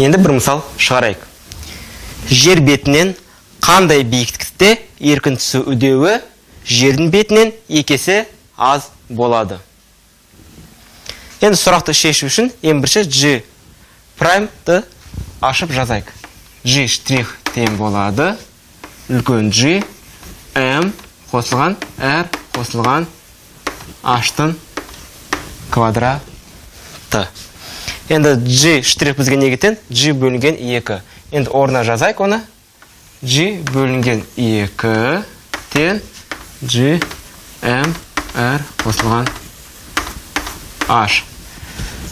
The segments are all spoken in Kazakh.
Енді бір мысал шығарайық. Жер бетінен қандай биіктікте еркін түсу үдеуі жердің бетінен екесе аз болады. Енді сұрақты шешу үшін ең бірінші G праймды ашып жазайық. G штрих тең болады. Үлкен G M қосылған R қосылған H-тың квадраты. Енді G штрих бізге неге тең? G бөлінген 2. Енді орнына жазайық оны. G бөлінген 2 тең G M R қосылған H.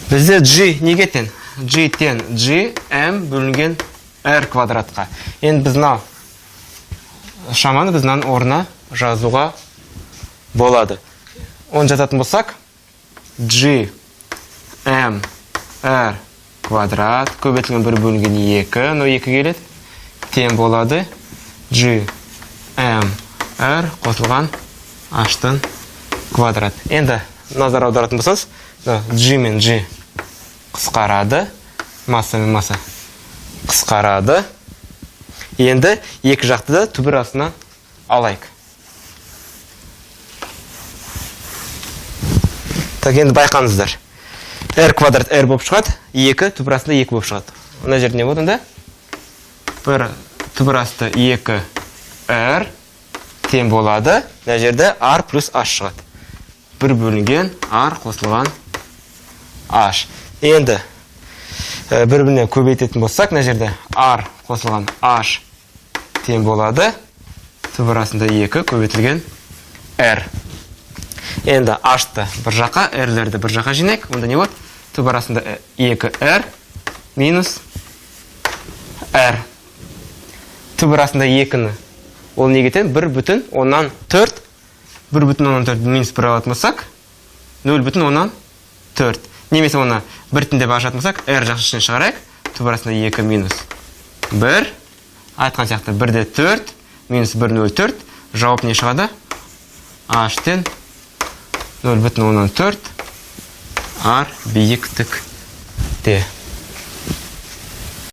Бізде G неге тең? G тең G M бөлінген R квадратқа. Енді біз шаманы біздің орнына жазуға болады. Оны жазатын болсақ, G M R квадрат көбейтілген 1 бөлінген 2, но 2 келеді, тең болады G M R қосылған H-тың квадрат. Енді назар аударатын болсаңыз, G мен G қысқарады, масса мен масса қысқарады. Енді екі жақты да түбір астына алайық. Так, енді байқаңыздар. R квадрат R болып шығады, 2 түбір астында 2 болып шығады. Мына жерде не болды онда? Түбір асты 2 R тең болады. Мына жерде R плюс H шығады. 1 бөлінген R қосылған H. Енді бір-біріне көбейтетін болсақ, мына жерде R қосылған H тең болады. Түбір астында 2 көбейтілген R. Енді H-ты бір жаққа, R-лерді бір жаққа жинайық. Онда не болады? Түбір астында 2R минус R. Түбір астында 2-ні ол неге тең? 1/4. 1/4 минус 1 алатын болсақ, 0/4. Немесе оны 1 деп ашатын болсақ, R жақшысынан шығарайық. Түбір астында 2 минус 1. Айтқан сияқты 1/4 минус 1/0,4. Жауап не шығады? H-тен 0/4 R биіктікте.